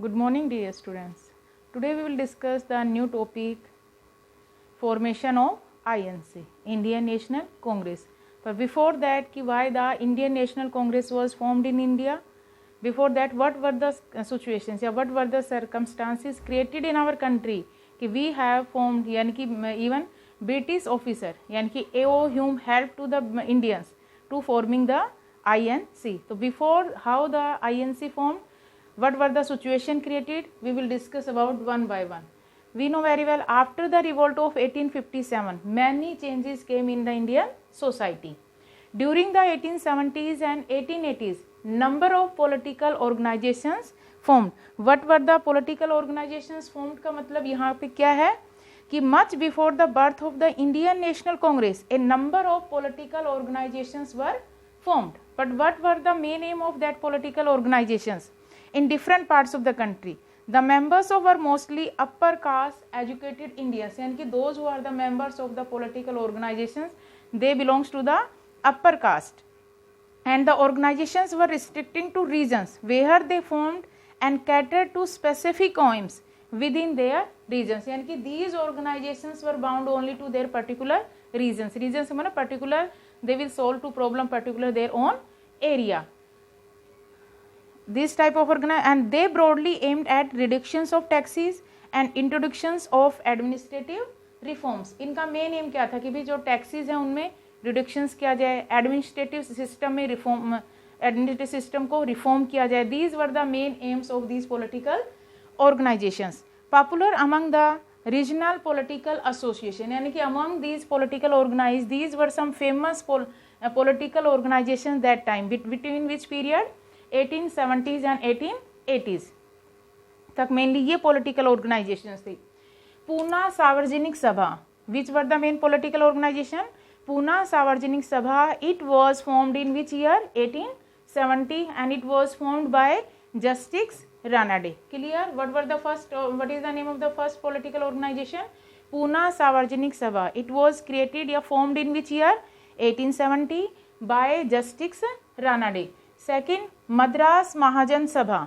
Good morning, dear students. Today we will discuss the new topic, formation of INC, Indian National Congress. But before that, why the Indian National Congress was formed in India? Before that, what were the situations, what were the circumstances created in our country कि we have formed, यानी कि even British officer यानी कि A.O. Hume helped to the Indians to forming the INC. So before how the INC formed, what were the situation created, we will discuss about one by one. We know very well, after the revolt of 1857, many changes came in the Indian society. During the 1870s and 1880s, number of political organizations formed. What were the political organizations formed का मतलब यहाँ पे क्या है कि much before the birth of the Indian National Congress, a number of political organizations were formed. But what were the main aim of that political organizations? In different parts of the country, the members of were mostly upper caste educated Indians, यानी कि those who are the members of the political organizations, they belongs to the upper caste, and the organizations were restricting to regions where they formed and catered to specific aims within their regions, यानी कि these organizations were bound only to their particular regions. Regions मतलब particular, they will solve to problem particular their own area. This type of and they broadly aimed at reductions of taxes and introductions of administrative reforms. इनका main M क्या था कि भी जो taxes हैं उनमें reductions किया जाए, एडमिनिस्ट्रेटिव सिस्टम में रिफॉर्म, एडमिनिस्ट्रेटिव सिस्टम को रिफॉर्म किया जाए. These were the main aims of these political organisations. Popular among the regional political association, यानी कि among these political organise, these were some famous political organisation that time. Between which period 1870s and 1880s तक mainly ये political organisations थी. Poona Sarvajanik Sabha, which were the main political organisation? Poona Sarvajanik Sabha. It was formed in which year? 1870, and it was formed by Justice Ranade. Clear? What were the first, what is the name of the first political organisation? Poona Sarvajanik Sabha. It was created या formed in which year? 1870 by Justice Ranade. Second, Madras Mahajan Sabha.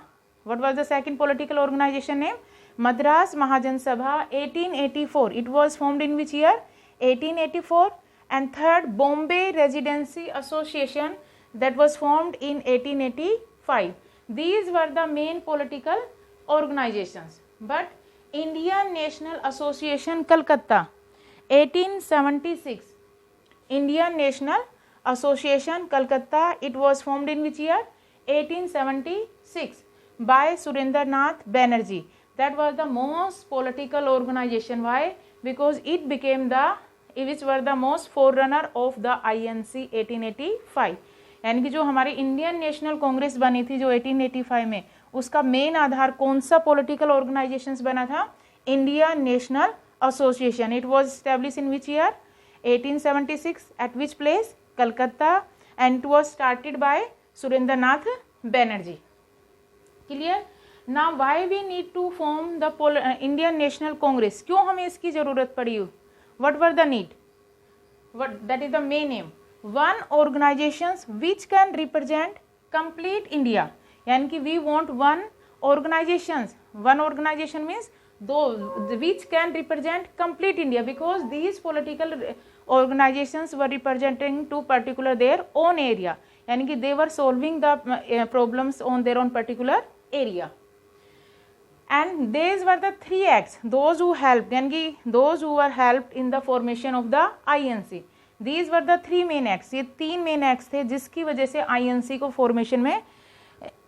What was the second political organization name? Madras Mahajan Sabha, 1884. It was formed in which year? 1884. And third, Bombay Residency Association, that was formed in 1885. These were the main political organizations. But Indian National Association Calcutta, 1876. Indian National Association Calcutta, it was formed in which year? 1876 by Surendranath Banerjee. That was the most political organization. Why? Because it became the, which were the most forerunner of the INC 1885. यानी कि जो हमारी Indian National Congress बनी थी जो 1885 में, उसका main आधार कौन सा पॉलिटिकल ऑर्गेनाइजेशंस बना था? Indian national association. It was establish in which year? 1876. Eight which place? Calcutta, and it was started by Surendranath Banerjee. Clear? Now why we need to form the Indian National Congress? क्यों हमें इसकी जरूरत पड़ी? What were the need? What that is the main aim. One organizations which can represent complete India. यानी कि we want one organizations. One organization means those which can represent complete India, because these political organizations were representing to particular their own area, यानी कि they were solving the problems on their own particular area. And these were the three acts, those who helped, यानी कि those who were helped in the formation of the INC. These were the three main acts. ये तीन main acts थे जिसकी वजह से INC को formation में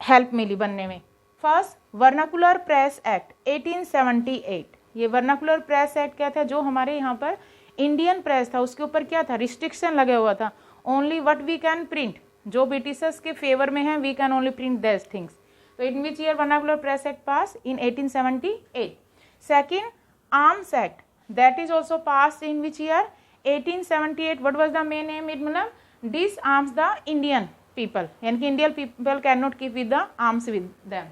हेल्प मिली बनने में. First, vernacular press act 1878. ये वर्नाकुलर प्रेस एक्ट क्या था? जो हमारे यहाँ पर इंडियन प्रेस था उसके ऊपर क्या था? रिस्ट्रिक्शन लगा हुआ था. Only what we can print, जो ब्रिटिशर्स के फेवर में है, we can only print that things. तो in which year vernacular press act pass? In 1878. Second, arms act, that is also pass in which year? 1878. What was the main aim? It मतलब disarms the Indian people, यानी कि Indian people can not keep with the arms with them.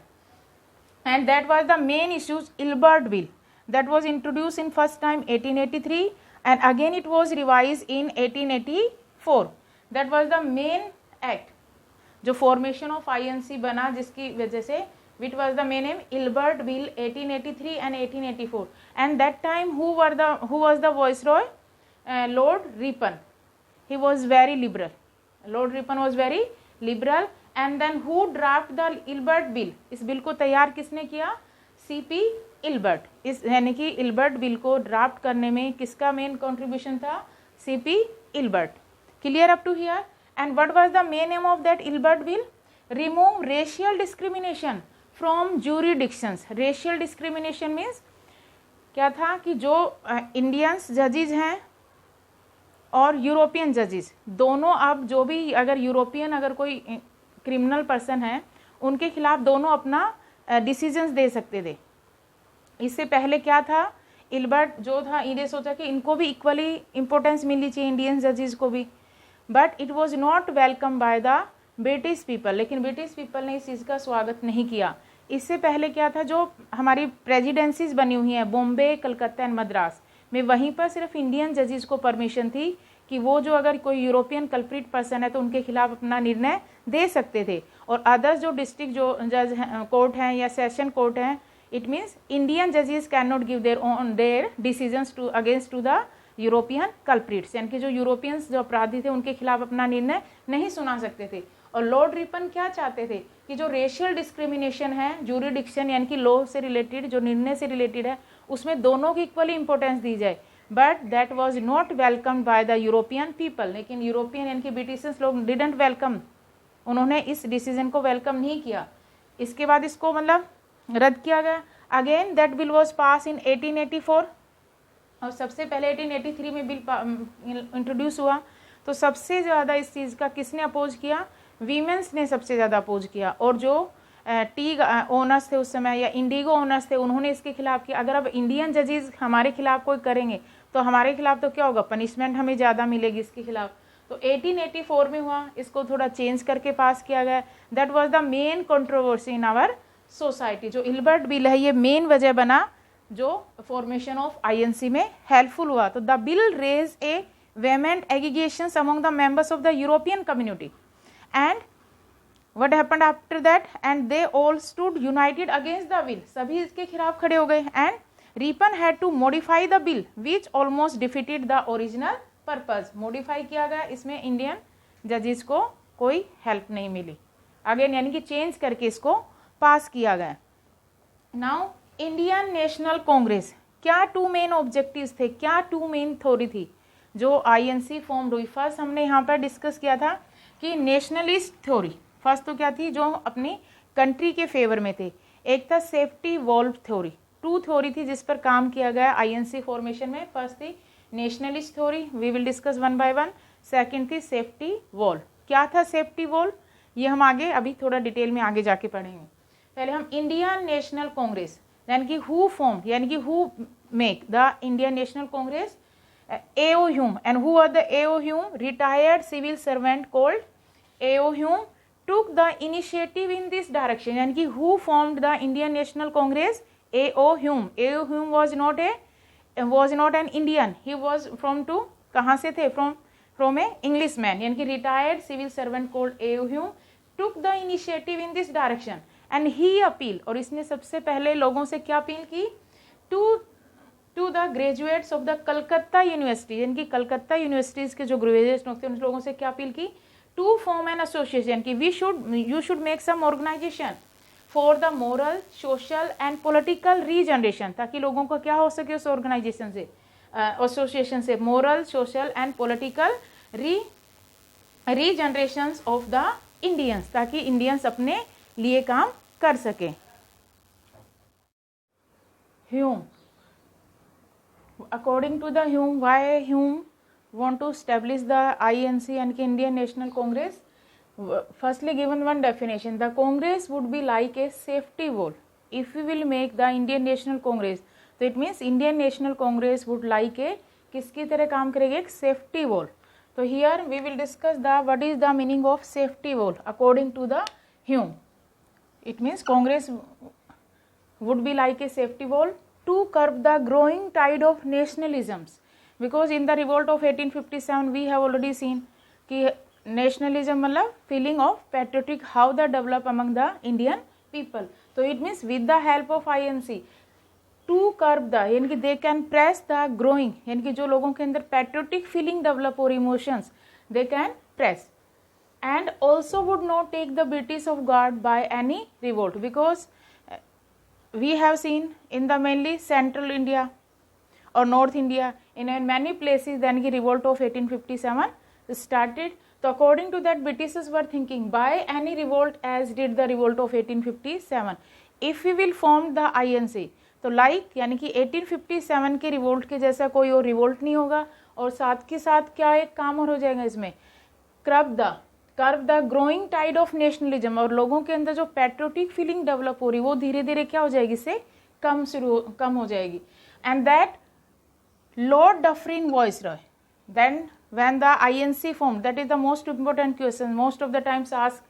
And that was the main issues. Ilbert Bill, that was introduced in first time 1883, and again it was revised in 1884. That was the main act जो formation of INC बना, जिसकी वजह से which was the main name, Ilbert Bill 1883 and 1884. And that time who was the viceroy? Lord Ripon. He was very liberal. Lord Ripon was very liberal. And then who draft the Ilbert Bill? इस bill को तैयार किसने किया? CP Ilbert. इस यानी कि Ilbert bill को draft करने में किसका मेन कंट्रीब्यूशन था? CP Ilbert. Clear up to here? And what was the main aim of that Ilbert Bill? Remove racial discrimination from jurisdictions. Racial discrimination means क्या था कि जो इंडियंस जजेज हैं और यूरोपियन जजेस दोनों, अब जो भी अगर यूरोपियन अगर कोई क्रिमिनल पर्सन है उनके खिलाफ दोनों अपना डिसीजंस दे सकते थे. इससे पहले क्या था, इल्बर्ट जो था इन्हें सोचा कि इनको भी इक्वली इम्पोर्टेंस मिलनी चाहिए, इंडियन जजेस को भी. But it was not welcome by the British people. लेकिन ब्रिटिश पीपल ने इस चीज़ का स्वागत नहीं किया. इससे पहले क्या था, जो हमारी प्रेजिडेंसीज बनी हुई हैं बॉम्बे, कलकत्ता एंड मद्रास में, वहीं पर सिर्फ इंडियन जजेस को परमिशन थी कि वो जो अगर कोई यूरोपियन कल्प्रिट पर्सन है तो उनके खिलाफ अपना निर्णय दे सकते थे. और अदर्स जो डिस्ट्रिक्ट जो जज कोर्ट हैं या सेशन कोर्ट हैं, इट मीन्स इंडियन जजेस can not give their decisions to against to the European culprits. यानी कि जो यूरोपियंस जो अपराधी थे उनके खिलाफ अपना निर्णय नहीं सुना सकते थे. और लॉर्ड रिपन क्या चाहते थे कि जो रेशियल डिस्क्रिमिनेशन है, ज्यूरिडिक्शन यानी कि लॉ से रिलेटेड, जो निर्णय से रिलेटेड है, उसमें दोनों की इक्वली इंपॉर्टेंस दी जाए. But that was not welcomed by the European people. लेकिन यूरोपियन यानी कि ब्रिटिशर्स लोग डिडंट वेलकम, उन्होंने इस डिसीजन को वेलकम नहीं किया. इसके बाद इसको मतलब रद्द किया गया. Again that bill was pass in 1884 और सबसे पहले 1883 में बिल इंट्रोड्यूस हुआ. तो सबसे ज़्यादा इस चीज़ का किसने अपोज किया? वीमेंस ने सबसे ज़्यादा अपोज किया. और जो टी ओनर्स थे उस समय या इंडिगो ओनर्स थे, उन्होंने इसके खिलाफ किया. अगर अब इंडियन जजेस हमारे खिलाफ कोई करेंगे तो हमारे खिलाफ तो क्या होगा, पनिशमेंट हमें ज़्यादा मिलेगी इसके खिलाफ. तो 1884 में हुआ, इसको थोड़ा चेंज करके पास किया गया. That was the main controversy in our society. जो इल्बर्ट बिल है ये मेन वजह बना जो फॉर्मेशन ऑफ INC में हेल्पफुल हुआ. तो the bill raise a vehement aggregations among the members of the European community. And what happened after that? And they all stood united against the bill. सभी इसके खिलाफ खड़े हो गए. And Ripon had to modify the bill which almost defeated the original purpose. modify किया गया, इसमें Indian जजेस को कोई हेल्प नहीं मिली. अगेन यानी कि चेंज करके इसको पास किया गया. नाउ इंडियन नेशनल कांग्रेस, क्या टू मेन ऑब्जेक्टिव्स थे, क्या टू मेन थ्योरी थी जो INC फॉर्म हुई? फर्स्ट हमने यहाँ पर डिस्कस किया था कि नेशनलिस्ट थ्योरी. फर्स्ट तो क्या थी, जो अपनी कंट्री के फेवर में थे. एक था safety valve theory. Two theory थी जिस पर काम किया गया INC फॉर्मेशन में. फर्स्ट थी nationalist theory, we will discuss one by one. Second थी सेफ्टी वॉल्व. क्या था सेफ्टी वॉल्व, ये हम आगे अभी थोड़ा डिटेल में आगे जाके पढ़ेंगे. पहले हम इंडियन नेशनल कांग्रेस यानी कि हु फॉर्म, यानी कि who make the Indian National Congress? A.O. Hume. And who are the A.O. Hume? Retired civil servant called A.O. Hume took the initiative in this direction. यानी कि who formed the Indian National Congress? A.O. Hume. A.O. Hume was not an Indian. He was from to कहाँ से थे? From a Englishman. यानी कि retired civil servant called A.O. Hume took the initiative in this direction. And he appealed. और इसने सबसे पहले लोगों से क्या अपील की? To the graduates of the Calcutta university. यानी कि कलकत्ता यूनिवर्सिटीज़ के जो ग्रेजुएट्स होते हैं उन लोगों से क्या अपील की? टू फॉर्म एन एसोसिएशन कि you should make some organisation for the moral, social and political regeneration. ताकि लोगों को क्या हो सके उस ऑर्गेनाइजेशन से, एसोसिएशन से, moral, social and political regeneration of the Indians, ताकि इंडियंस अपने लिए काम कर सके. Hume, according to the Hume, why Hume want to establish the INC and Indian National Congress? Firstly given one definition, the Congress would be like a safety wall. If we will make the Indian National Congress, so it means Indian National Congress would like a किसकी तरह काम करेगी? एक safety wall. So here we will discuss the what is the meaning of safety wall according to the Hume. It means Congress would be like a safety wall to curb the growing tide of nationalisms, because in the revolt of 1857 we have already seen कि nationalism मतलब feeling of patriotic how that develop among the Indian people. तो it means with the help of INC to curb the, यानी कि they can press the growing, यानी कि जो लोगों के अंदर पैट्रियोटिक फीलिंग डेवलप और emotions they can press, and also would not take the British of guard by any revolt, because we have seen in the mainly central India or North India in many places then the revolt of 1857 started. So according to that Britishers were thinking by any revolt as did the revolt of 1857, if we will form the INC, तो like यानी कि 1857 के revolt के जैसा कोई और revolt नहीं होगा, और साथ के साथ क्या एक काम और हो जाएगा इसमें, curb the growing tide of nationalism, और लोगों के अंदर जो पैट्रियोटिक फीलिंग डेवलप हो रही वो धीरे धीरे क्या हो जाएगी, इससे कम हो जाएगी. And that Lord Dufferin viceroy, then when the INC formed, that is the most important question, most of the times asked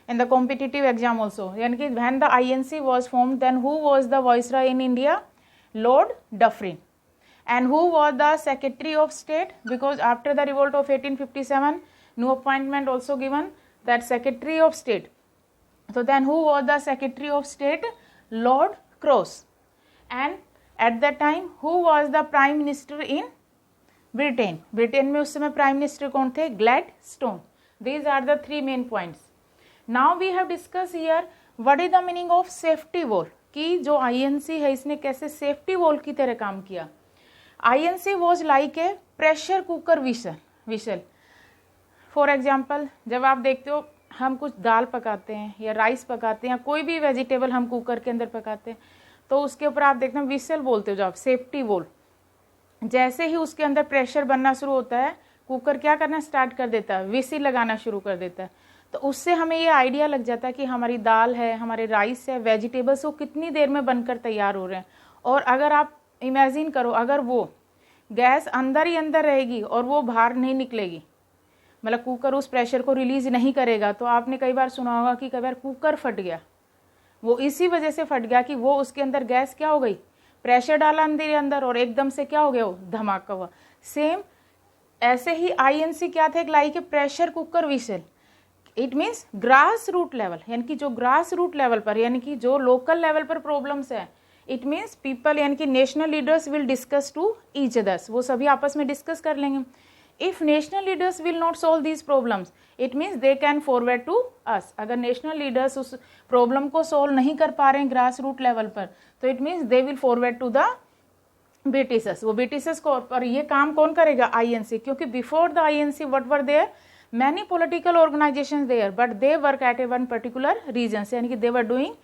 in the competitive exam also, यानी कि when the INC was formed, then who was the viceroy in India? Lord Dufferin. And who was the Secretary of State? Because after the revolt of 1857 new appointment also given, that Secretary of State. So then who was the Secretary of State? Lord Cross. And at that time who was the Prime Minister in Britain? Britain में उस समय Prime Minister कौन थे? Gladstone. These are the three main points. Now we have discussed here what is the meaning of safety wall, कि जो INC है इसने कैसे safety wall की तरह काम किया. INC was like a pressure cooker vessel. For example जब आप देखते हो हम कुछ दाल पकाते हैं या राइस पकाते हैं या कोई भी वेजिटेबल हम कुकर के अंदर पकाते हैं, तो उसके ऊपर आप देखते हैं विसल बोलते हो जो आप, सेफ्टी वॉल. जैसे ही उसके अंदर प्रेशर बनना शुरू होता है कुकर क्या करना स्टार्ट कर देता है, विसल लगाना शुरू कर देता है. तो उससे हमें ये आइडिया लग जाता है कि हमारी दाल है, हमारे राइस है, वेजिटेबल्स वो कितनी देर में बनकर तैयार हो रहे हैं. और अगर आप इमेजिन करो अगर वो गैस अंदर ही अंदर रहेगी और वो बाहर नहीं निकलेगी, मतलब कुकर उस प्रेशर को रिलीज नहीं करेगा, तो आपने कई बार सुना होगा कि कई बार कुकर फट गया, वो इसी वजह से फट गया कि वो उसके अंदर गैस क्या हो गई, प्रेशर डाला अंदर और एकदम से क्या हो गया, वो धमाका हुआ. सेम ऐसे ही INC क्या था, एक like a pressure cooker whistle. It means grass root level, यानी कि जो ग्रास रूट लेवल पर यानी कि जो लोकल लेवल पर प्रॉब्लम्स है, इट मीन्स पीपल यानी कि national leaders will discuss to each others, वो सभी आपस में डिस्कस कर लेंगे. If national leaders will not solve these problems, it means they can forward to us. अगर national leaders उस problem को solve नहीं कर पा रहे हैं ग्रास रूट लेवल पर, तो it means they will forward to the Britishers. वो Britishers को, और ये काम कौन करेगा, INC, क्योंकि before the INC what were there, many political organizations there, but they work at a one particular regions, यानी कि they were doing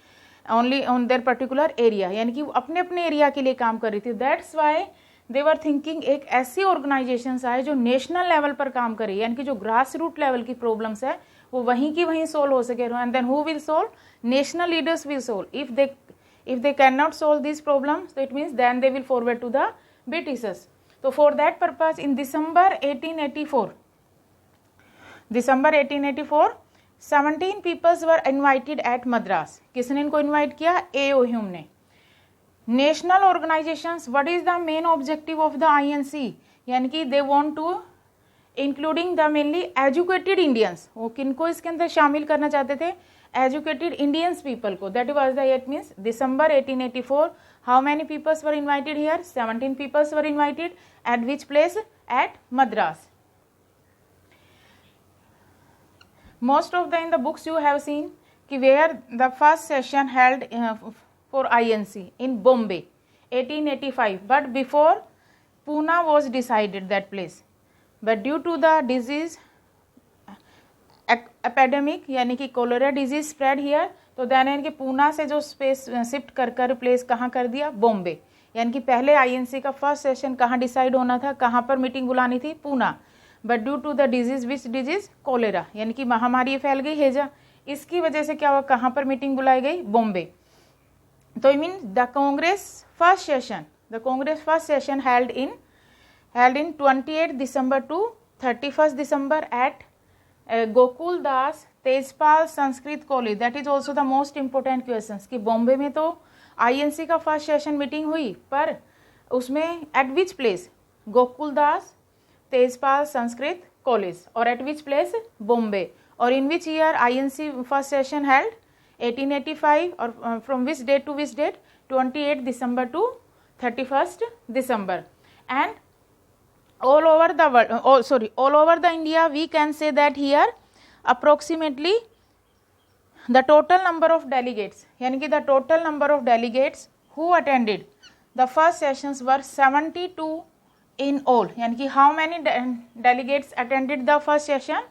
only on their particular area, यानी कि अपने अपने एरिया के लिए काम कर रही थी. That's why they were thinking एक ऐसी ऑर्गेनाइजेशंस आए जो नेशनल लेवल पर काम करे, यानी कि जो ग्रास रूट लेवल की प्रॉब्लम्स है वो वहीं की वहीं सोल्व हो सके. And then who will solve, national leaders will solve. If they can not solve this problems, तो it means then they will forward to the Britishers. तो for that purpose in December 1884 17 peoples were invited at Madras. किसने इनको invite किया, A.O. Hume ने. National organisations, what is the main objective of the INC, यानी कि they want to including the mainly educated Indians. वो किनको इसके अंदर शामिल करना चाहते थे, एजुकेटेड इंडियंस पीपल को. That was the, it means December 1884. How many peoples were invited here, 17 peoples were invited. At which place, at Madras. Most of the in the books you have seen कि where the first session held for INC in Bombay 1885, but before Pune was decided that place, but due to the disease epidemic यानी कि cholera disease spread here, तो then इनके पूना से जो space shift कर place कहाँ कर दिया, बॉम्बे. यानी कि पहले INC का फर्स्ट सेशन कहाँ डिसाइड होना था, कहाँ पर मीटिंग बुलानी थी, Poona. But due to the disease, which disease, cholera, यानी कि महामारी फैल गई, हैजा, इसकी वजह से क्या हुआ, कहाँ पर मीटिंग बुलाई गई, बॉम्बे. तो I mean the Congress first session held in 28 December to 31st December at Gokul Das Tejpal Sanskrit college. That is also the most important question कि बॉम्बे में तो INC का फर्स्ट सेशन मीटिंग हुई, पर उसमें at which place, Gokul Das Tejpal Sanskrit College, और एट विच प्लेस, बॉम्बे. और in which year INC first session held, 1885 or from which date to which date? 28 December to 31st December. And all over the world, all over the India, we can say that here approximately the total number of delegates, यानी कि the total number of delegates who attended the first sessions were 72 in all. यानी कि how many delegates attended the first session?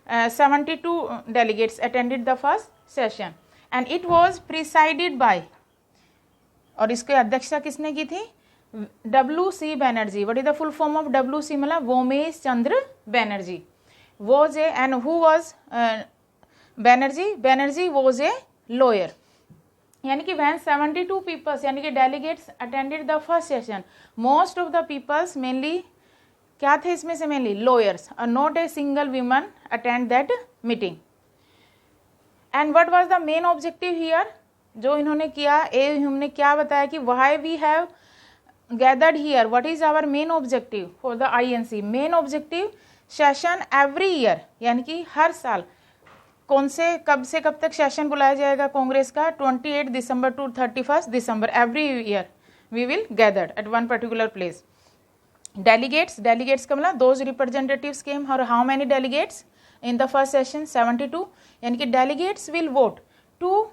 72 delegates attended the first session and it was presided by, और इसकी अध्यक्षता किसने की थी? W.C. Banerjee. What is the full form of W.C.? मतलब वोमेश चंद्र Banerjee was a, and who was Banerjee? Banerjee was a lawyer. यानी कि when 72 peoples यानी कि delegates attended the first session, most of the peoples mainly क्या थे इसमें से? mainly lawyers, not a single woman attend that meeting. And what was the main objective here? जो इन्होंने किया, हमने क्या बताया कि why we have gathered here, what is our main objective for the INC? main objective session every year, यानी कि हर साल कौन से कब से कब तक सेशन बुलाया जाएगा कांग्रेस का? 28 December to 31st December. Every year we will gathered at one particular place. Delegates का मतलब दोज रिप्रेजेंटेटिव्स केम. और how many delegates in the first session? 72. यानी कि delegates will vote to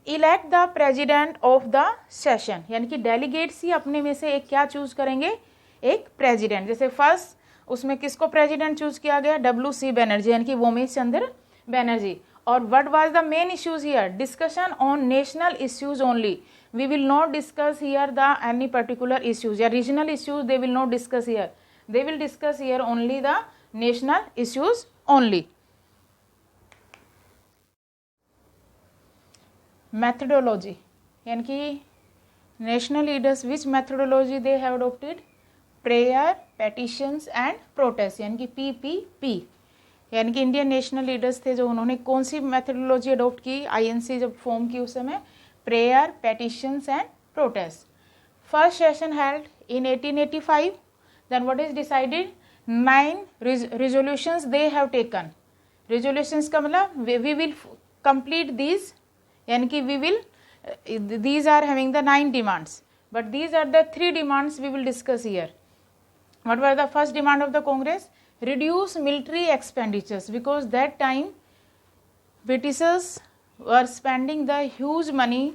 elect the president of the session. यानी कि delegates ही अपने में से एक क्या चूज करेंगे? एक प्रेजिडेंट. जैसे फर्स्ट उसमें किसको प्रेजिडेंट चूज किया गया? W.C. बैनर्जी यानी कि वोमेश चंद्र बैनर्जी. और what was the main issues here? Discussion on national issues only. We will not discuss here the any particular issues. या regional issues they will not discuss here. They will discuss here only the national issues only. Methodology यानी कि national leaders which methodology they have adopted? Prayer, petitions and protest यानी कि PPP. यानी कि Indian national leaders थे जो उन्होंने कौन सी मेथोडोलॉजी अडोप्ट की? आईएनसी जब फॉर्म की उस समय prayer, petitions and protest. First session held in 1885. Then what is decided? 9 resolutions they have taken. Resolutions का मतलब वी विल कंप्लीट दीज, यानी कि we will these are having the 9 demands, but these are the 3 demands we will discuss here. What was the first demand of the Congress? Reduce military expenditures, because that time Britishers were spending the huge money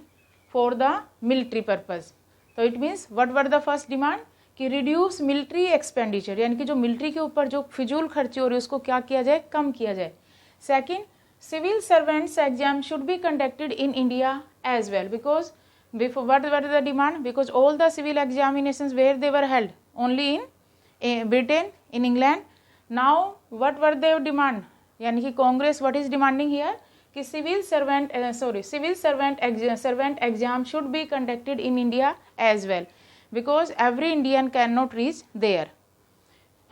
for the military purpose. So it means what were the first demand? कि reduce military expenditure, यानी कि जो military के ऊपर जो फिजूल खर्ची हो रही है उसको क्या किया जाए? कम किया जाए. Second, civil servants exam should be conducted in India as well, because before what were the demand? Because all the civil examinations where they were held only in Britain, in England. Now what were their demand? यानी कि Congress what is demanding here? कि civil servant exam should be conducted in India as well, because every Indian cannot reach there.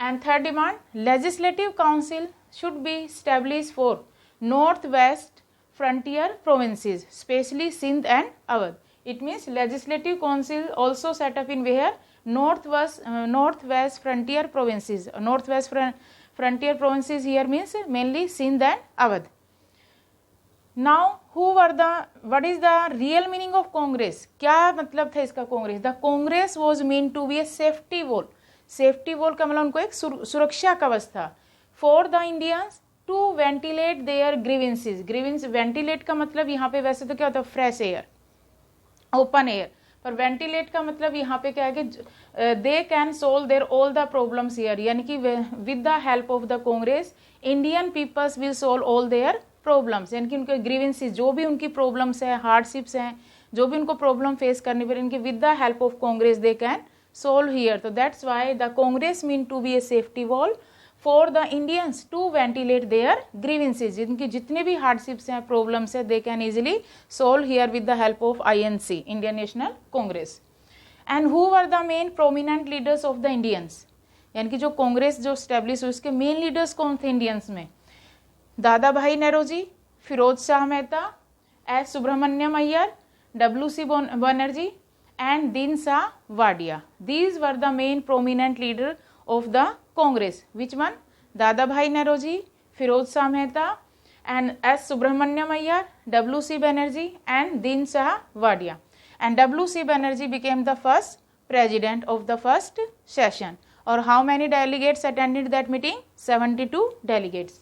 And third demand, legislative council should be established for northwest frontier provinces, especially Sindh and Awadh. It means legislative council also set up in where? Northwest frontier provinces. Northwest frontier provinces here means mainly Sindh and Awadh. Now what is the real meaning of Congress? क्या मतलब था इसका Congress? The Congress was meant to be a safety wall. Safety wall का मतलब उनको एक सुरक्षा कवच था for the Indians to ventilate their grievances. Ventilate का मतलब यहाँ पे वैसे तो क्या होता है? Fresh air, open air. पर वेंटिलेट का मतलब यहाँ पे क्या है कि they can solve their all the problems here, यानी कि with the help of the Congress Indian peoples will solve all their problems. यानी कि उनके ग्रीवेंसेस जो भी उनकी प्रॉब्लम्स है, हार्डशिप्स हैं, जो भी उनको प्रॉब्लम फेस करनी पड़े, इनकी with the help of Congress they can solve here. तो that's why the Congress mean to be a safety wall for the Indians to ventilate their grievances. जिनकी जितने भी हार्डशिप्स हैं, प्रॉब्लम्स है, they can easily solve here with the help of INC, Indian National Congress. And who were the main prominent leaders of the Indians? यानी कि जो कांग्रेस जो establish हुई उसके मेन लीडर्स कौन थे इंडियंस में? दादा भाई Nehru ji, Firoz Shah Mehta, S. Subramaniam Iyer, W.C. Banerjee and Din Shah Wadia. These were the main prominent leader of the Congress. Which one? Dada Bhai Nauroji, Firoz Shah Mehta and S. Subramanyam Iyer, W.C. Banerjee and Din Shah Wadia. And W.C. Banerjee became the first president of the first session. Or how many delegates attended that meeting? 72 delegates.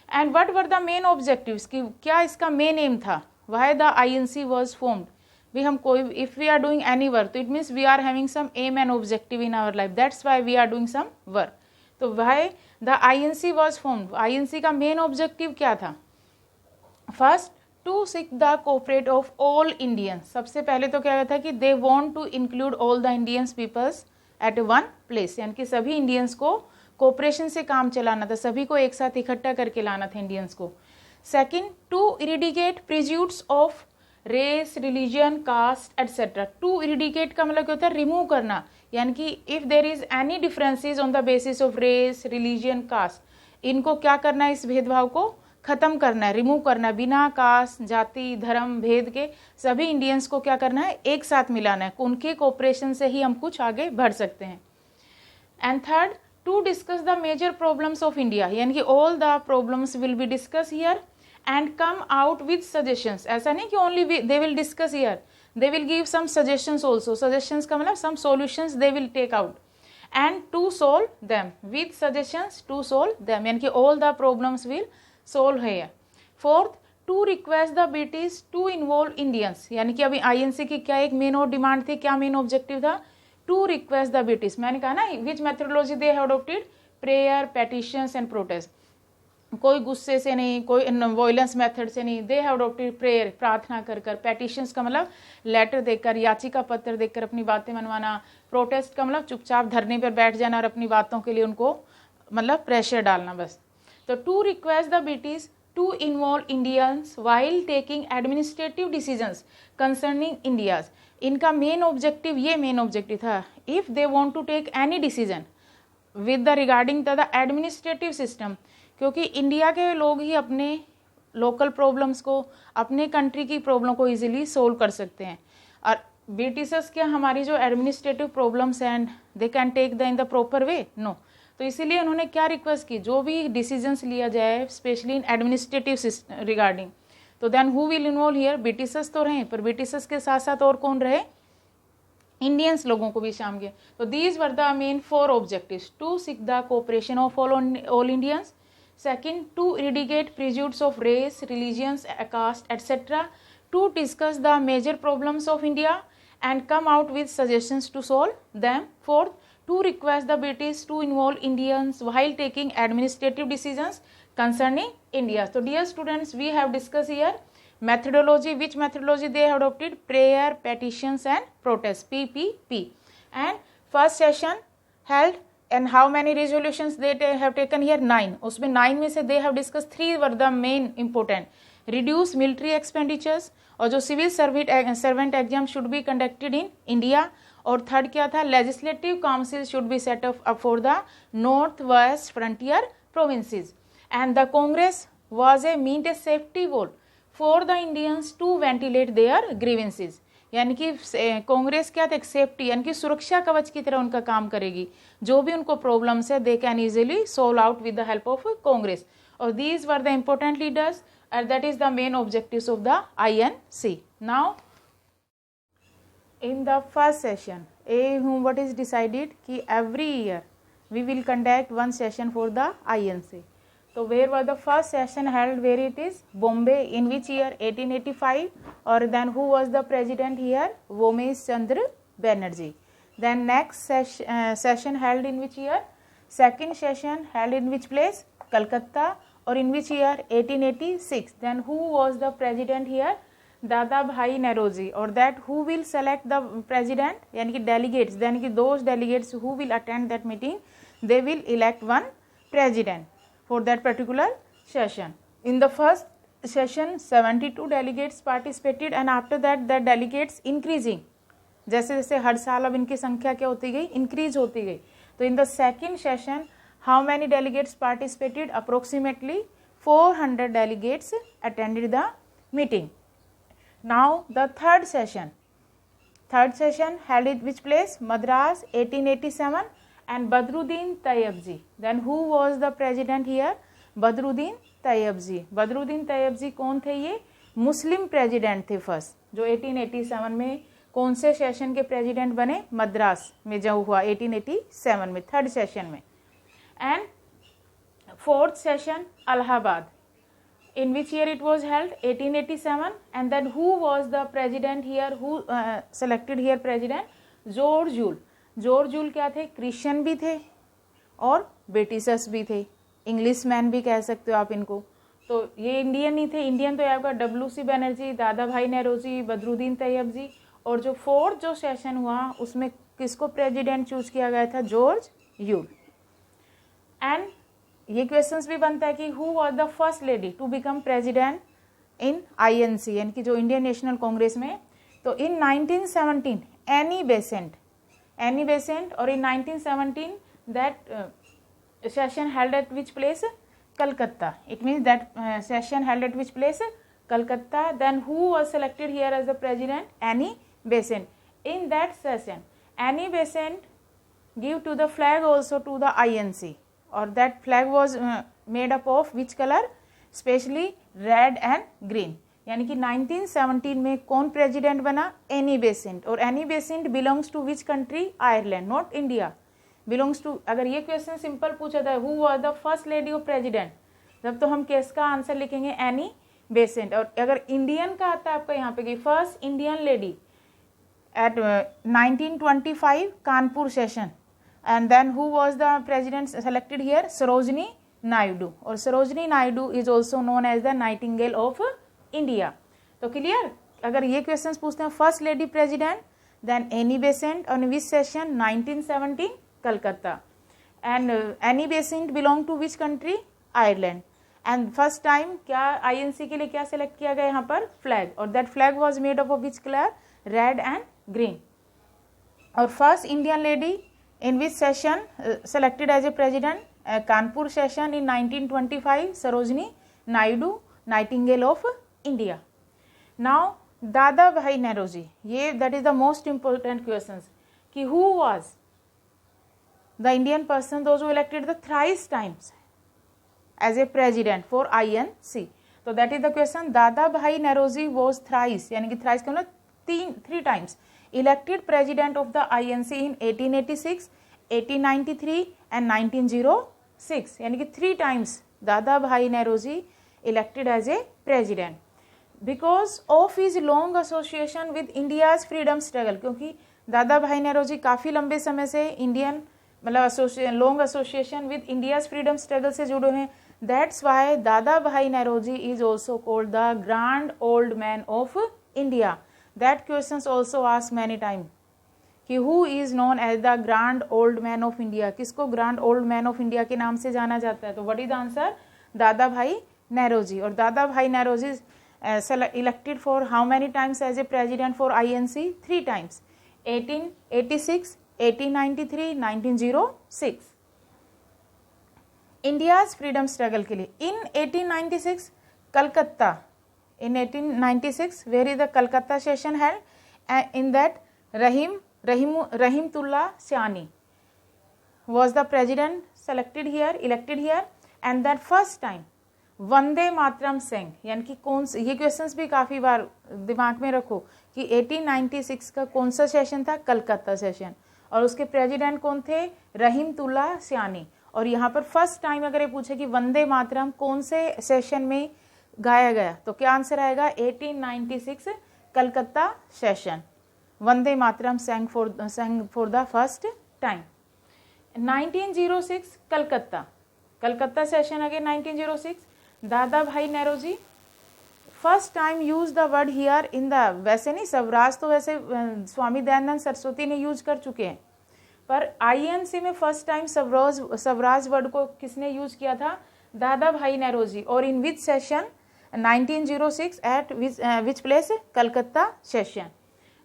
And what were the main objectives? कि क्या इसका main aim था? Why the INC was formed? भी हम कोई, if we are doing any work, तो it means we are having some aim and objective in our life. That's why we are doing some work. तो why the INC was formed? INC का main objective क्या था? First, to seek the cooperate of all Indians. सबसे पहले तो क्या था कि they want to include all the Indians peoples at one place. यानी कि सभी इंडियंस को कोऑपरेशन से काम चलाना था, सभी को एक साथ इकट्ठा करके लाना था इंडियंस को. Second, to eradicate prejudices of race, religion, caste etcetera. To eradicate का मतलब क्या होता है? रिमूव करना. यानी कि if there is any differences on the basis of race, religion, caste, इनको क्या करना है? इस भेदभाव को खत्म करना है, रिमूव करना है. बिना कास्ट, जाति, धर्म भेद के सभी इंडियंस को क्या करना है? एक साथ मिलाना है. उनके कोऑपरेशन से ही हम कुछ आगे बढ़ सकते हैं. And third, to discuss the major problems of India. यानी कि all the problems will be discussed here and come out with suggestions. ऐसा नहीं कि only they will discuss here, they will give some suggestions also. Suggestions का मतलब some solutions they will take out and to solve them, with suggestions to solve them. यानी कि all the problems will solve here. Fourth, to request the British to involve Indians. यानी कि अभी INC की क्या एक मेन और demand थी, क्या मेन ऑब्जेक्टिव था? To request the British. मैंने कहा ना which methodology they have adopted? Prayer, petitions and protest. कोई गुस्से से नहीं, कोई वॉयलेंस मेथड से नहीं. दे हैव अडॉप्टेड प्रेयर, प्रार्थना कर कर. पेटिशंस का मतलब लेटर देकर, याचिका पत्र देकर अपनी बातें मनवाना. प्रोटेस्ट का मतलब चुपचाप धरने पर बैठ जाना और अपनी बातों के लिए उनको मतलब प्रेशर डालना बस. तो to request the British to involve Indians while taking administrative decisions concerning India's. इनका मेन ऑब्जेक्टिव, ये मेन ऑब्जेक्टिव था. If they want to take any decision with the regarding the administrative system, क्योंकि India के लोग ही अपने local problems को, अपने country की प्रॉब्लम को इजीली सोल्व कर सकते हैं. और ब्रिटिशर्स क्या हमारी जो administrative problems and they can take the in the proper way? No. तो इसीलिए उन्होंने क्या रिक्वेस्ट की? जो भी डिसीजंस लिया जाए स्पेशली इन एडमिनिस्ट्रेटिव रिगार्डिंग, तो then who will involve here? Britishers तो रहे, पर ब्रिटिशर्स के साथ साथ और कौन रहे? इंडियंस लोगों को भी शामिल किया. तो these were the main 4 objectives. To seek the cooperation of all Indians. Second, to eradicate prejudices of race, religions, caste etcetera. To discuss the major problems of India and come out with suggestions to solve them. Fourth, to request the British to involve Indians while taking administrative decisions concerning India. So dear students, we have discussed here methodology. Which methodology they have adopted? Prayer, petitions and protest, PPP. And first session held, and how many resolutions they have taken here? 9. उसमें 9 में से they have discussed 3 were the main important. Reduce military expenditures, और जो civil servant exam should be conducted in India. और third क्या था? Legislative council should be set up for the north west frontier provinces. And the Congress was a meant a safety wall for the Indians to ventilate their grievances. यानी कि कांग्रेस क्या था? एक safety यानी कि सुरक्षा कवच की तरह उनका काम करेगी. जो भी उनको प्रॉब्लम्स है they can easily solve out with the help of Congress. और these were the important leaders and that is the main objectives of the INC. Now in the first session, what is decided कि every year we will conduct one session for the INC. So where was the first session held? Where it is? Bombay. In which year? 1885. Or then who was the president here? Womesh Chandra Banerjee. Then next session held in which year? Second session held in which place? Calcutta. Or in which year? 1886. Then who was the president here? Dada Bhai Nauroji. Or that who will select the president? यानी कि delegates. यानी कि those delegates who will attend that meeting, they will elect one president for that particular session. In the first session, 72 delegates participated, and after that, the delegates increasing. जैसे जैसे हर साल अब इनकी संख्या क्या होती गई? इंक्रीज होती गई. तो in the second session, how many delegates participated? Approximately 400 delegates attended the meeting. Now the third session held at which place? Madras, 1887. And Badruddin Tayyabji. Then who was the president here? Badruddin Tayyabji. Badruddin Tayyabji कौन थे? ये मुस्लिम president थे first, जो 1887 में कौन से session के president बने, मद्रास में जो हुआ 1887 में, थर्ड सेशन में. And fourth session Allahabad, in which year it was held, 1887. And then who was the president here, who selected here president, George joule. George joule क्या थे, क्रिश्चियन भी थे और ब्रिटिशर्स भी थे, इंग्लिश मैन भी कह सकते हो आप इनको. तो ये इंडियन ही थे. इंडियन तो आपका WC बनर्जी, दादा भाई नेहरूजी, बदरुद्दीन तैयब जी. और जो फोर्थ जो सेशन हुआ उसमें किसको प्रेसिडेंट चूज किया गया था, जॉर्ज यूल. एंड ये क्वेश्चंस भी बनता है कि who was the first lady to become president in INC, यानी कि जो इंडियन नेशनल कांग्रेस में. तो इन 1917 एनी बेसेंट, और in 1917 that session held at which place, Calcutta. It means that session held at which place, Calcutta. Then who was selected here as the president, Annie Besant. In that session Annie Besant give to the flag also to the INC, or that flag was made up of which color, specially red and green. यानी कि 1917 में कौन president बना, Annie Besant. और Annie Besant belongs to which country, Ireland, not India. Belongs to, अगर ये question simple पूछा था who was the first lady of president, तब तो हम केस का आंसर लिखेंगे एनी बेसेंट. और अगर इंडियन का आता है आपका यहाँ पे कि first Indian lady at 1925 Kanpur session. And then who was the president selected here, Sarojini Naidu. और Sarojini Naidu is also known as the Nightingale of India. तो क्लियर. अगर ये क्वेश्चंस पूछते हैं first lady president, then Annie Besant, on which session, 1917 Calcutta. And Annie Besant belong to which country, Ireland. And first time क्या INC के लिए क्या select किया गया यहाँ पर, फ्लैग. और that flag was made up of which colour, red and green. और first Indian lady in which session selected as a president, Kanpur session in 1925, Sarojini Naidu, Nightingale of India. Now Dada Bhai Nehru, ये that is the most important questions कि who was the Indian person those who elected the thrice times as a president for INC. तो that is the question. Dada Bhai Nehru was thrice, यानी कि thrice का मतलब three times elected president of the INC in 1886, 1893 and 1906. यानी कि 3 times दादा भाई Nehru ji elected as a president because of his long association with India's freedom struggle. क्योंकि दादा भाई नेहरूजी काफ़ी लंबे समय से इंडियन मतलब long association with India's freedom struggle से जुड़े हैं. That's why Dadabhai Naoroji is also called the grand old man of India. That questions also asked many time कि who is known as the grand old man of India, किसको grand old man of India के नाम से जाना जाता है. तो what is the answer, दादा भाई नेहरूजी. और दादा भाई Nehru ji elected for how many times as a president for INC, 3 times, 1886, 1893, 1906. India's freedom struggle के लिए इन 1896 Calcutta. In 1896, where is the Calcutta session held? In that, Rahimtullah Siani was the president selected here, elected here, and that first time Vande Mataram sang. यानी कि कौन से, ये questions भी काफ़ी बार दिमाग में रखो कि 1896 का कौन सा सेशन था, कलकत्ता सेशन. और उसके प्रेसिडेंट कौन थे, रहीमतुल्ला सियानी. और यहाँ पर फर्स्ट टाइम अगर ये पूछे कि वंदे मातरम कौन से सेशन में गाया गया, तो क्या आंसर आएगा, 1896 Calcutta session. Vande Mataram sang for the first time. 1906 Calcutta session again 1906. Dadabhai Naoroji first time use the word here in the, वैसे नहीं स्वराज तो वैसे स्वामी दयानंद सरस्वती ने यूज कर चुके हैं, पर INC में फर्स्ट टाइम स्वराज वर्ड को किसने यूज किया था, दादा भाई नेहरूजी. और in which session, 1906 at which place, Calcutta session.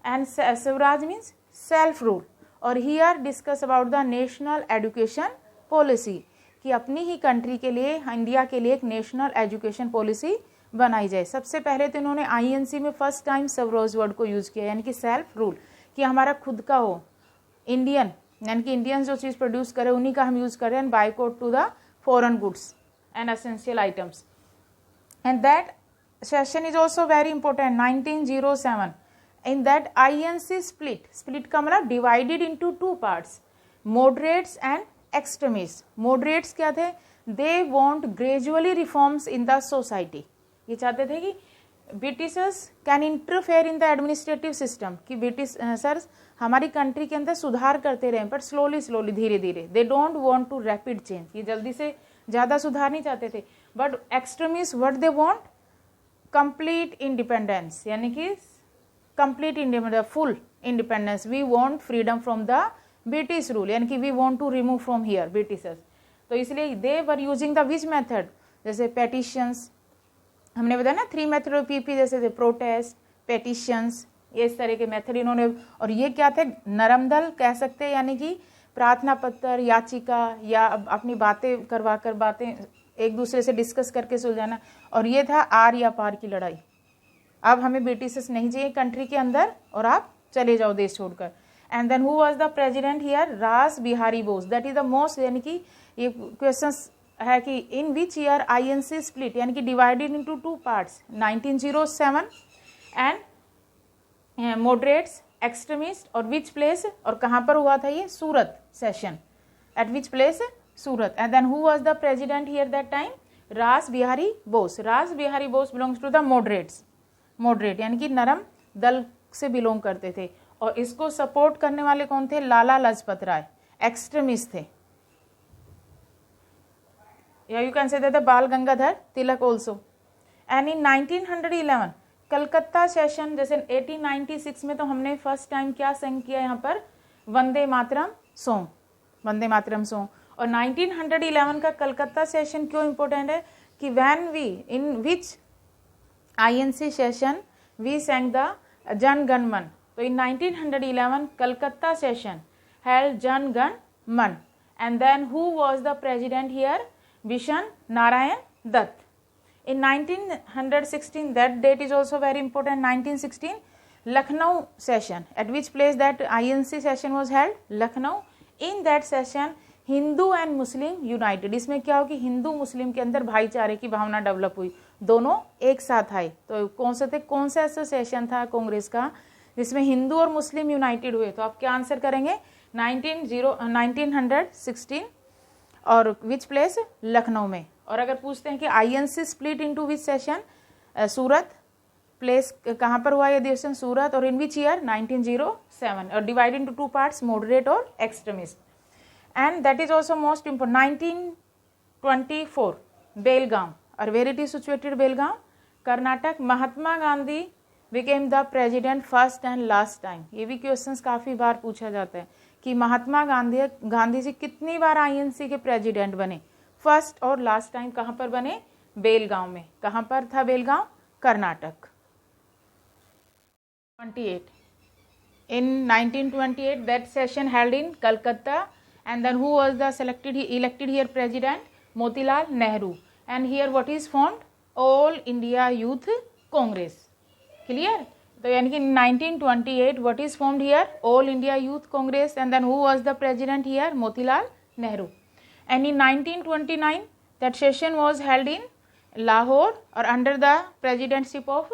And Swaraj means self rule. और here discuss about the national education policy कि अपनी ही कंट्री के लिए, इंडिया के लिए एक नेशनल एजुकेशन पॉलिसी बनाई जाए. सबसे पहले तो इन्होंने INC में फर्स्ट टाइम स्वराज वर्ड को यूज किया, यानी कि सेल्फ रूल, कि हमारा खुद का हो, इंडियन, यानी कि इंडियन जो चीज़ प्रोड्यूस करे उन्हीं का हम यूज करें, and boycott to the foreign goods and essential items. And that session is also very important, 1907. In that INC split का मतलब divided into two parts, moderates and extremists. Moderates क्या थे? They want gradually reforms in the society. ये चाहते थे कि Britishers can interfere in the administrative system, कि Britishers हमारी कंट्री के अंदर सुधार करते रहें, पर स्लोली धीरे धीरे. They don't want to rapid change, ये जल्दी से ज़्यादा सुधार नहीं चाहते थे. But extremist what they want? Complete independence, यानी कि complete independence, full independence. We want freedom from the British rule, यानी कि we want to remove from here Britishers. तो इसलिए दे were using the which method, जैसे पेटिशंस, हमने बताया ना 3 मेथड ऑफ पीपी, जैसे थे प्रोटेस्ट, पेटिशंस, ये इस तरह के मेथड इन्होंने. और ये क्या थे? नरम दल कह सकते हैं, यानी कि प्रार्थना पत्र, याचिका, या अपनी बातें करवा कर बातें एक दूसरे से डिस्कस करके सुलझाना. और ये था आर या पार की लड़ाई. अब हमें ब्रिटिशर्स नहीं चाहिए कंट्री के अंदर और आप चले जाओ देश छोड़कर. And then who was the president here? Ras Bihari Bose. That is the most, यानी कि ये क्वेश्चंस है कि in which year INC split, यानी कि divided into 2 parts, 1907 and moderates, extremist, और विच प्लेस, और कहाँ पर हुआ था ये? Surat session. At which place? Surat. And then who was the president here that time? Ras Bihari Bose. Ras Bihari Bose belongs to the moderates. Moderate यानी कि नरम दल से बिलोंग करते थे. और इसको सपोर्ट करने वाले कौन थे? लाला लाजपत राय. एक्सट्रीमिस्ट थे. या you can say that Bal Gangadhar Tilak also. And in 1911 Calcutta session, जैसे 1896 में तो हमने फर्स्ट टाइम क्या संग किया यहाँ पर? Vande Mataram song, Vande Mataram song. और 1911 का कलकत्ता सेशन क्यों इंपॉर्टेंट है? कि when we in which INC session we sang the Jana Gana मन. तो इन 1911 Calcutta session held Jana Gana Mana. And then who was the president here? Vishan Narayan Dutt. In 1916, that date is also very important, 1916, Lucknow session. At which place that INC session was held? Lucknow. In that session, Hindu and Muslim united. इसमें क्या हो कि हिंदू मुस्लिम के अंदर भाईचारे की भावना develop हुई, दोनों एक साथ आए. तो कौन से थे? कौन सा एसोसिएशन था कांग्रेस का जिसमें हिंदू और मुस्लिम यूनाइटेड हुए? तो आप क्या आंसर करेंगे? 1916. और विच प्लेस? लखनऊ में. और अगर पूछते हैं कि INC स्प्लिट इनटू विच सेशन? सूरत प्लेस कहाँ पर हुआ ये अधिवेशन? सूरत. और इन विच ईयर? 1907. और डिवाइड इनटू 2 पार्ट्स, मॉडरेट और extremist. And that is also most important, 1924 Belgaum. और where it is situated? Belgaum, Karnataka. Mahatma Gandhi became the president first and last time. ये भी क्वेश्चंस काफ़ी बार पूछा जाता है कि महात्मा गांधी जी कितनी बार INC के प्रेसिडेंट बने? फर्स्ट और लास्ट टाइम कहाँ पर बने? बेलगांव में. कहाँ पर था Belgaum? Karnataka. 28. In 1928 that session held in Calcutta. And then who was the elected here president? Motilal Nehru. And here what is formed? All India Youth Congress. Clear? तो यानी कि 1928 what is formed here? All India Youth Congress. And then who was the president here? Motilal Nehru. And in 1929 that session was held in Lahore or under the presidency of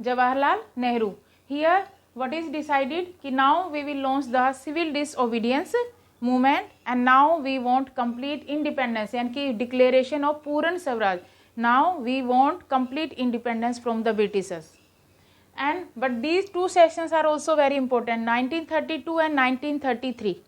Jawaharlal Nehru. Here what is decided कि now we will launch the civil disobedience movement and now we want complete independence, यानी कि declaration of पूर्ण Swaraj. Now we want complete independence from the Britishers. And but these two sessions are also very important, 1932 and 1933.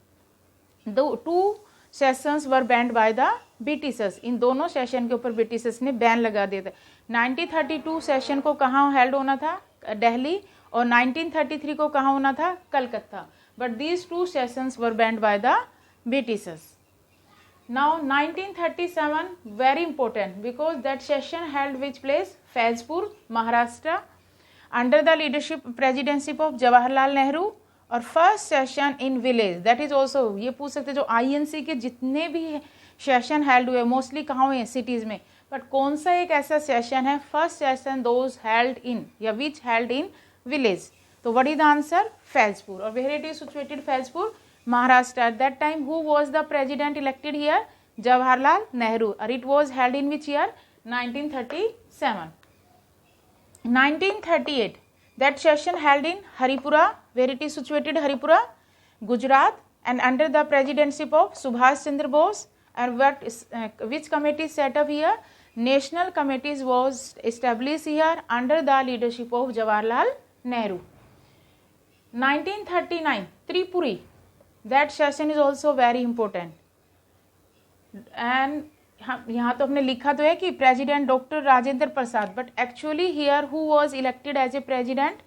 The two sessions were banned by the Britishers. इन दोनों session के ऊपर Britishers ने ban लगा दिया था. 1932 session को कहाँ हेल्ड होना था? दिल्ली. और 1933 को कहाँ होना था? Calcutta. But these two sessions were banned by the Britishers. Now 1937 very important because that session held which place? Faizpur, Maharashtra, under the leadership presidency of Jawaharlal Nehru. और first session in village. That is also, ये पूछ सकते जो INC के जितने भी session held हुए mostly कहाँ हुए? सिटीज में. बट कौन सा एक ऐसा सेशन है? First session those held in या विच हेल्ड इन विलेज. तो what is the answer? Faizpur. और where it is situated? Faizpur, Maharashtra. At that time who was the president elected here? Jawaharlal Nehru. और it was held in which year? 1937. 1938, that session held in Haripura, where it is situated, Haripura, Gujarat, and under the presidency of Subhash Chandra Bose. And which committee set up here? National committees was established here under the leadership of Jawaharlal Nehru. 1939, Tripuri, that session is also very important. And यहाँ तो हमने लिखा तो है कि president doctor Rajendra Prasad, but actually here who was elected as a president?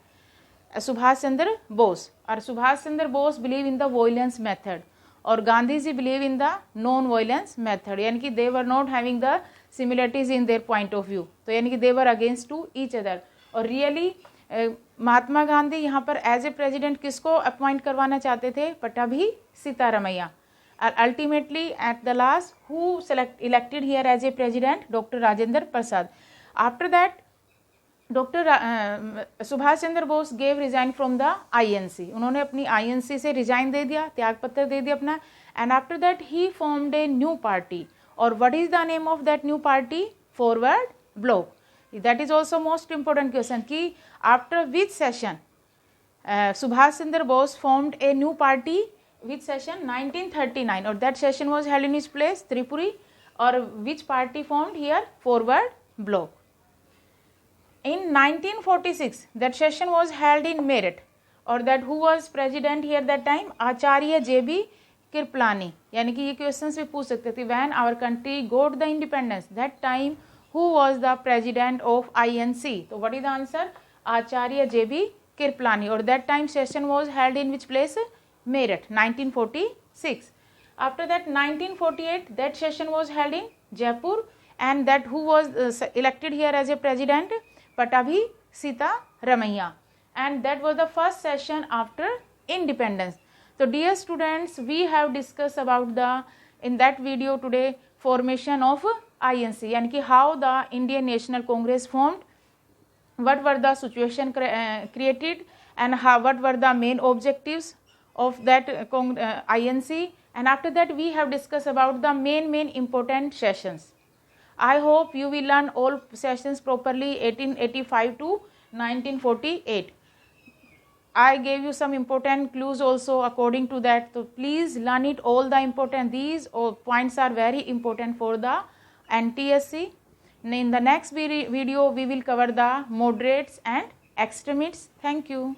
Subhash Chandra Bose. और Subhash Chandra Bose believe in the violence method और Gandhi ji believe in the non violence method, यानी कि they were not having the similarities in their point of view. तो यानी कि they were against to each other. और really Mahatma Gandhi यहाँ पर एज ए प्रेसिडेंट किसको अपॉइंट करवाना चाहते थे? Pattabhi Sitaramayya. Ultimately at the last who elected here as a president? Dr. Rajendra Prasad. After that Dr. Subhash Chandra Bose gave resign from the INC. उन्होंने अपनी INC से resign दे दिया, त्याग पत्र दे दिया अपना. And after that he formed a new party. और what is the name of that new party? Forward Bloc. That is also most important question कि after which session Subhash Chandra Bose formed a new party? Which session? 1939. Or that session was held in his place, Tripuri. Or which party formed here? Forward Bloc. In 1946, that session was held in Meerut. Or that who was president here that time? Acharya J.B. Kirpalani. यानी कि ये questions भी पूछ सकते थे. When our country got the independence, that time who was the president of INC? So what is the answer? Acharya J.B. Kirpalani. Or that time session was held in which place? Meerut, 1946. After that 1948, that session was held in Jaipur, and that who was elected here as a president? Pattabhi Sitaramaiah. And that was the first session after independence. So dear students, we have discussed about the in that video today formation of INC, यानी कि how the Indian National Congress formed, what were the situation created, and what were the main objectives of that INC. And after that we have discussed about the main important sessions. I hope you will learn all sessions properly 1885 to 1948. I gave you some important clues also according to that, so please learn it all the important. These points are very important for the NTSC. In the next video we will cover the moderates and extremists. Thank you.